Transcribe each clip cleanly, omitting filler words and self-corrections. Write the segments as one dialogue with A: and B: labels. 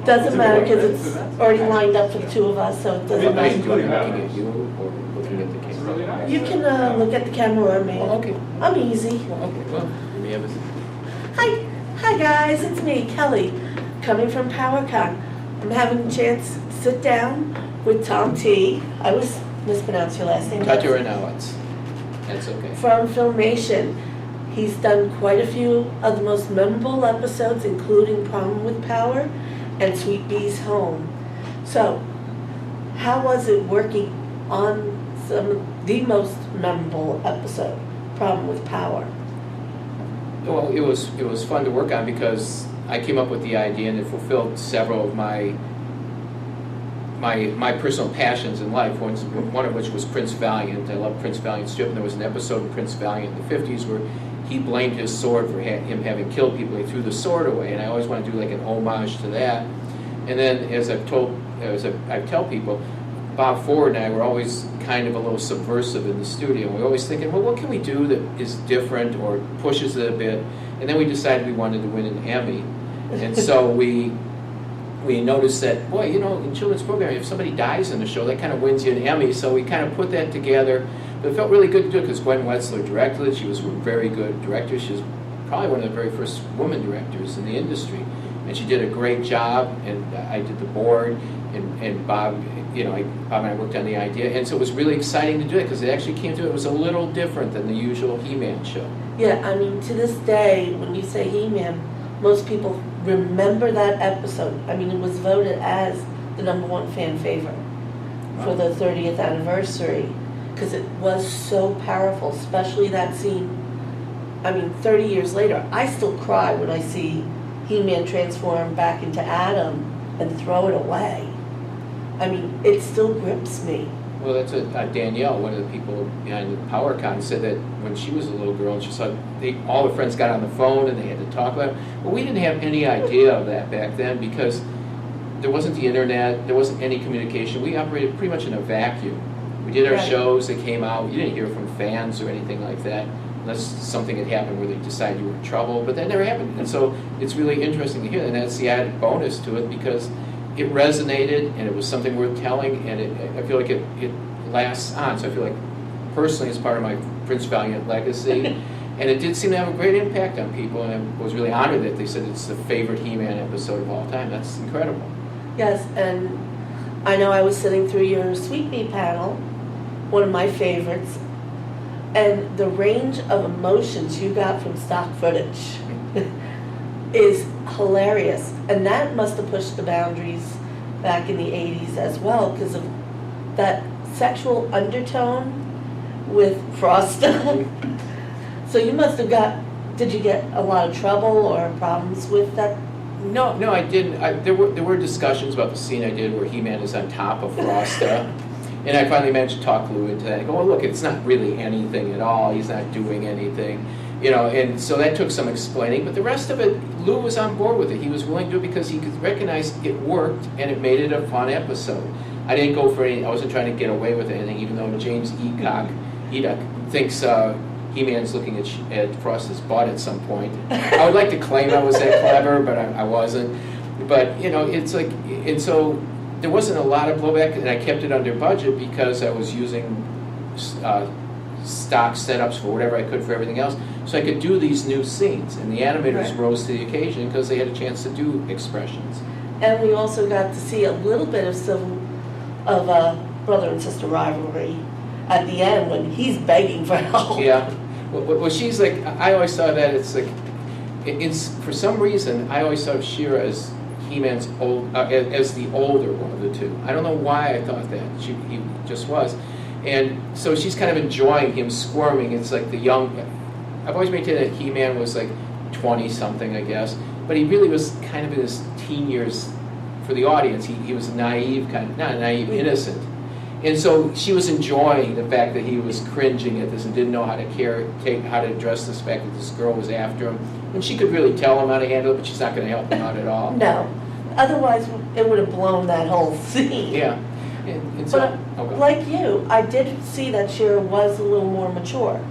A: Doesn't matter because it's already lined up for the two of us, so it doesn't
B: Are you
A: matter.
B: looking at you or looking at the camera?
A: You can look at the camera or me.
B: Oh, okay.
A: I'm easy.
B: Well, okay. Well, you may have a...
A: Hi guys, it's me, Kelly, coming from PowerCon. I'm having a chance to sit down with Tom T. I always mispronounce your last name.
B: Tartaranowicz. That's okay.
A: From Filmation. He's done quite a few of the most memorable episodes, including Problem with Power and Sweet Bee's Home. So, how was it working on some of the most memorable episode, Problem with Power?
B: Well, it was fun to work on because I came up with the idea and it fulfilled several of my personal passions in life, one of which was Prince Valiant. I love Prince Valiant's strip, and there was an episode of Prince Valiant in the 50s where he blamed his sword for him having killed people. He threw the sword away, and I always want to do like an homage to that. And then, as I tell people, Bob Ford and I were always kind of a little subversive in the studio. We were always thinking, well, what can we do that is different or pushes it a bit? And then we decided we wanted to win an Emmy. And so we noticed that, boy, you know, in children's programming, if somebody dies in the show, that kind of wins you an Emmy. So we kind of put that together. But it felt really good to do it because Gwen Wetzler directed it. She was a very good director. She was probably one of the very first woman directors in the industry. And she did a great job, and I did the board, and Bob, you know, Bob and I worked on the idea. And so it was really exciting to do it because it actually came to it was a little different than the usual He-Man show.
A: Yeah, I mean, to this day, when you say He-Man, most people remember that episode. I mean, it was voted as the #1 fan favorite for the 30th anniversary because it was so powerful, especially that scene. I mean, 30 years later, I still cry when I see He-Man transform back into Adam and throw it away. I mean, it still grips me.
B: Well, that's Danielle, one of the people behind the PowerCon, said that when she was a little girl and she saw all her friends got on the phone and they had to talk about it. Well, we didn't have any idea of that back then because there wasn't the internet, there wasn't any communication. We operated pretty much in a vacuum. We did our shows that came out. You didn't hear from fans or anything like that unless something had happened where they decided you were in trouble, but that never happened. And so it's really interesting to hear, and that's the added bonus to it because it resonated and it was something worth telling, and I feel like it lasts on. So I feel like personally it's part of my Prince Valiant legacy, and it did seem to have a great impact on people, and I was really honored that they said it's the favorite He-Man episode of all time. That's incredible.
A: Yes, and I know I was sitting through your Sweet Bee panel, one of my favorites, and the range of emotions you got from stock footage is hilarious. And that must have pushed the boundaries back in the 80s as well because of that sexual undertone with Frosta. So you must have did you get a lot of trouble or problems with that?
B: No, I didn't. There were discussions about the scene I did where He-Man is on top of Frosta. And I finally managed to talk Lou into that. I go, well, look, it's not really anything at all. He's not doing anything. You know, and so that took some explaining. But the rest of it, Lou was on board with it. He was willing to do it because he could recognize it worked and it made it a fun episode. I didn't go for any, I wasn't trying to get away with anything, even though James Edok thinks He-Man's looking at Frosta's butt at some point. I would like to claim I was that clever, but I wasn't. But, you know, it's like, and so there wasn't a lot of blowback, and I kept it under budget because I was using stock setups for whatever I could for everything else, so I could do these new scenes. And the animators rose to the occasion because they had a chance to do expressions.
A: And we also got to see a little bit of brother and sister rivalry at the end when he's begging for help.
B: Yeah. Well, she's like, I always thought that it's like, for some reason, I always thought of She-Ra as He-Man's as the older one of the two. I don't know why I thought that. He just was. And so she's kind of enjoying him squirming. It's like the young, I've always maintained that He-Man was like 20-something, I guess. But he really was kind of in his teen years for the audience. He was naive, not naive, innocent. And so she was enjoying the fact that he was cringing at this and didn't know how to address this fact that this girl was after him. And she could really tell him how to handle it, but she's not going to help him out at all.
A: No. Otherwise, it would have blown that whole scene.
B: Yeah. And so,
A: but like you, I did see that She-Ra was a little more mature.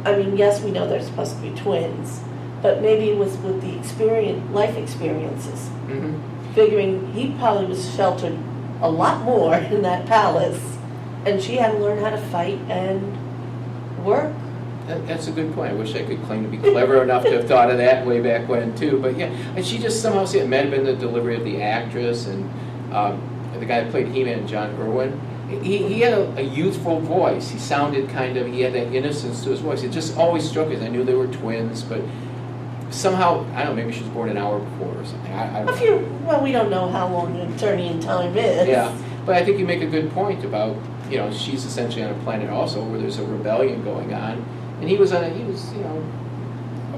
A: I mean, yes, we know they're supposed to be twins, but maybe it was with the life experiences.
B: Mm-hmm.
A: figuring he probably was sheltered a lot more in that palace, and she had to learn how to fight and work.
B: That's a good point. I wish I could claim to be clever enough to have thought of that way back when too. But yeah, and she just somehow said it might have been the delivery of the actress and the guy that played He-Man, John Irwin. He had a youthful voice. He sounded he had that innocence to his voice. It just always struck us. I knew they were twins, but somehow, I don't know, maybe she was born an hour before or something. I don't know.
A: Well, we don't know how long an eternity in time is.
B: Yeah, but I think you make a good point about, she's essentially on a planet also where there's a rebellion going on. And he was a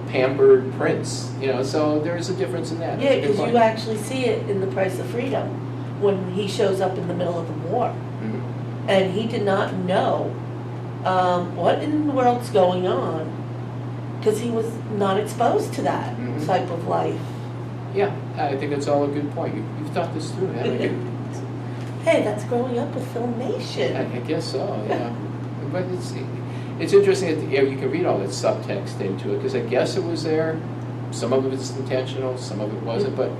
B: pampered prince, so there's a difference in that.
A: Yeah, because you actually see it in The Price of Freedom when he shows up in the middle of the war.
B: Mm-hmm.
A: And he did not know what in the world's going on because he was not exposed to that
B: Mm-hmm.
A: type of life.
B: Yeah, I think that's all a good point. You've thought this through, haven't you?
A: Hey, that's growing up with Filmation.
B: I guess so, yeah. But it's interesting that you can read all that subtext into it, because I guess it was there. Some of it was intentional, some of it wasn't, but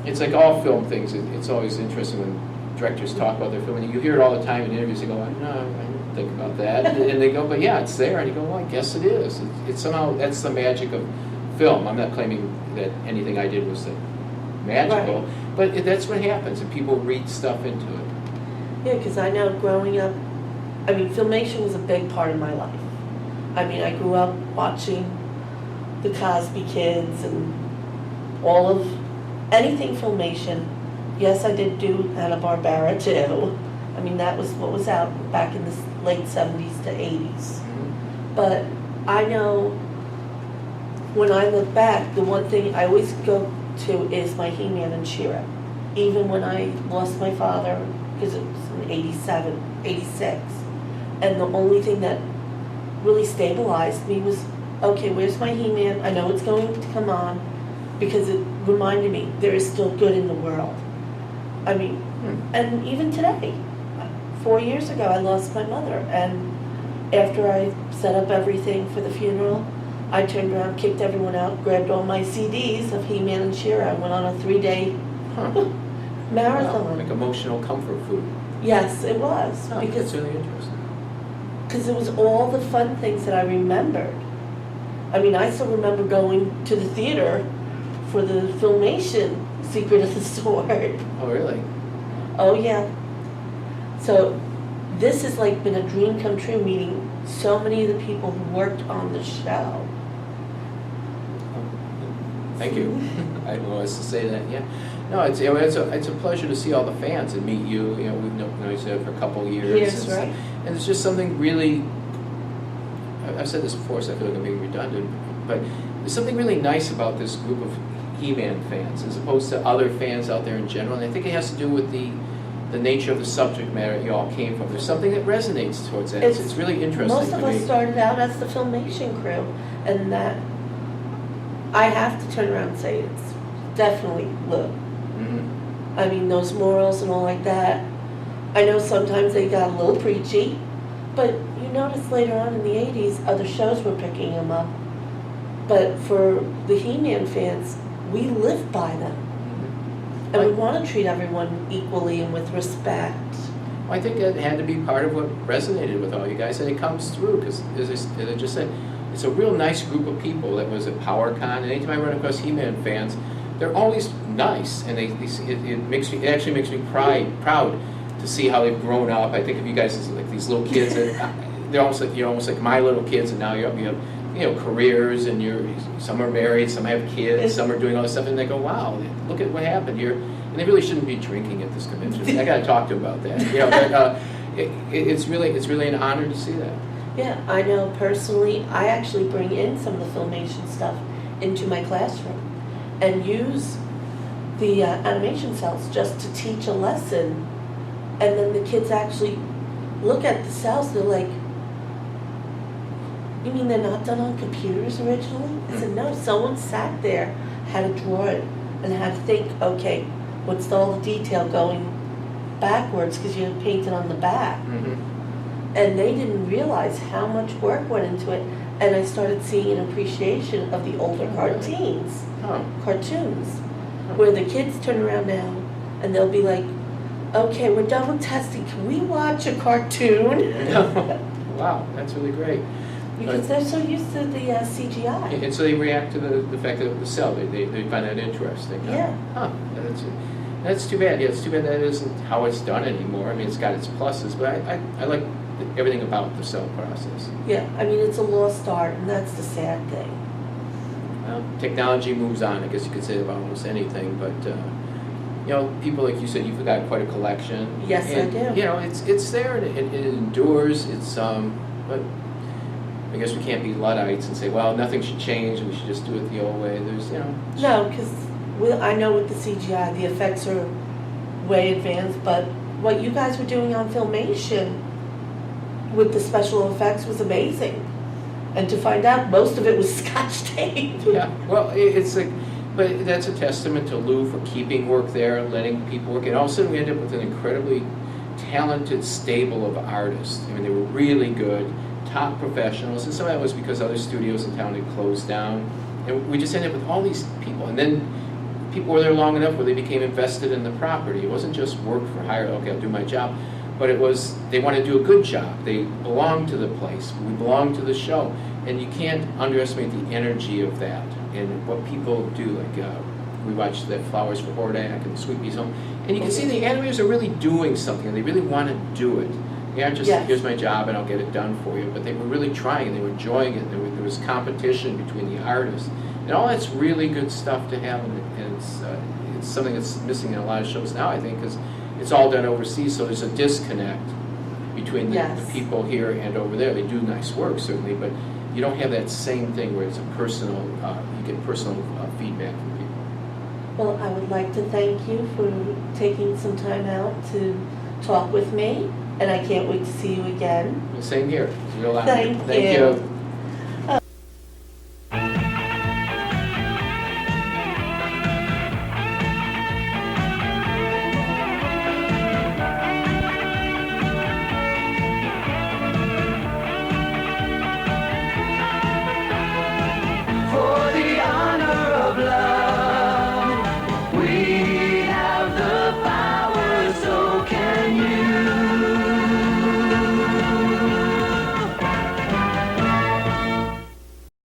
B: it's like all film things. It's always interesting when directors talk about their film, and you hear it all the time in interviews. They go, no, I didn't think about that. And they go, but yeah, it's there. And you go, well, I guess it is. It's somehow, that's the magic of film. I'm not claiming that anything I did was magical,
A: Right.
B: but that's what happens, and people read stuff into it.
A: Yeah, because I know growing up, Filmation was a big part of my life. I grew up watching the Cosby Kids and all of anything Filmation. Yes, I did do Hanna-Barbera too. That was what was out back in the late 70s to 80s.
B: Mm-hmm.
A: But I know when I look back, the one thing I always go to is my He-Man and She-Ra. Even when I lost my father, because it was in 87, 86. And the only thing that really stabilized me was, okay, where's my He-Man? I know it's going to come on, because it reminded me there is still good in the world. And even today, 4 years ago, I lost my mother. And after I set up everything for the funeral, I turned around, kicked everyone out, grabbed all my CDs of He-Man and She-Ra. I went on a 3-day marathon.
B: Wow, like emotional comfort food.
A: Yes, it was.
B: Oh, that's really interesting.
A: Because it was all the fun things that I remembered. I still remember going to the theater for the Filmation Secret of the Sword.
B: Oh, really?
A: Oh, yeah. So this has been a dream come true, meeting so many of the people who worked on the show.
B: Thank you. I don't know what else to say that. Yeah. No, it's a pleasure to see all the fans and meet you. We've known each other for a couple of years.
A: Yes, right.
B: And it's just something really. I've said this before, so I feel like I'm being redundant. But there's something really nice about this group of He-Man fans, as opposed to other fans out there in general. And I think it has to do with the nature of the subject matter you all came from. There's something that resonates towards that. It's really interesting.
A: Most of us started out as the Filmation crew, and that I have to turn around and say it's definitely Lou.
B: Mm-hmm.
A: Those morals and all like that. I know sometimes they got a little preachy, but you notice later on in the 80s, other shows were picking them up. But for the He-Man fans, we live by them. And we want to treat everyone equally and with respect.
B: Well, I think that had to be part of what resonated with all you guys, and it comes through, because as I just said, it's a real nice group of people that was at PowerCon, and anytime I run across He-Man fans, they're always nice, and it actually makes me proud to see how they've grown up. I think of you guys as like these little kids, and they're almost like my little kids, and now you have careers, and some are married, some have kids, some are doing all this stuff, and they go, wow, look at what happened here. And they really shouldn't be drinking at this convention. I got to talk to them about that. But, it's really an honor to see that.
A: Yeah, I know personally, I actually bring in some of the Filmation stuff into my classroom and use the animation cells just to teach a lesson. And then the kids actually look at the cells, they're like, you mean they're not done on computers originally? I said, no, someone sat there, had to draw it, and had to think, okay, what's all the detail going backwards because you painted on the back.
B: Mm-hmm.
A: And they didn't realize how much work went into it. And I started seeing an appreciation of the older cartoons.
B: Oh.
A: Cartoons. where the kids turn around now and they'll be like, okay, we're done with testing, can we watch a cartoon?
B: Wow, that's really great.
A: Because they're so used to the CGI.
B: And so they react to the fact that the cell, they find that interesting. Huh?
A: Yeah.
B: Huh, that's too bad. Yeah, it's too bad that isn't how it's done anymore. I mean, it's got its pluses, but I like everything about the cell process.
A: Yeah, I mean, it's a lost art, and that's the sad thing.
B: Well, technology moves on, I guess you could say about almost anything, but you know, people like you said, you've got quite a collection.
A: Yes,
B: and,
A: I do.
B: You know, it's there and it endures. It's but I guess we can't be Luddites and say, well, nothing should change and we should just do it the old way. There's, you know.
A: No, because I know with the CGI, the effects are way advanced, but what you guys were doing on Filmation with the special effects was amazing. And to find out most of it was Scotch tape.
B: Yeah, well, it's like, but that's a testament to Lou for keeping work there, letting people work. And all of a sudden we end up with an incredibly talented stable of artists. I mean, they were really good, top professionals, and some of that was because other studios in town had closed down. And we just ended up with all these people. And then people were there long enough where they became invested in the property. It wasn't just work for hire, okay, I'll do my job. But it was, they wanted to do a good job. They belonged to the place. We belonged to the show. And you can't underestimate the energy of that and what people do. Like, we watched that Flowers for Hordak and Sweet Bee's Home. And you can see the animators are really doing something, and they really want to do it. They aren't just,
A: yes,
B: here's my job and I'll get it done for you. But they were really trying, and they were enjoying it. There was competition between the artists. And all that's really good stuff to have. And it's something that's missing in a lot of shows now, I think, because it's all done overseas, so there's a disconnect between the,
A: yes,
B: the people here and over there. They do nice work, certainly, but you don't have that same thing where it's a personal, you get personal feedback from people.
A: Well, I would like to thank you for taking some time out to talk with me, and I can't wait to see you again.
B: Same here. It's a real honor.
A: Thank you.
B: Thank you.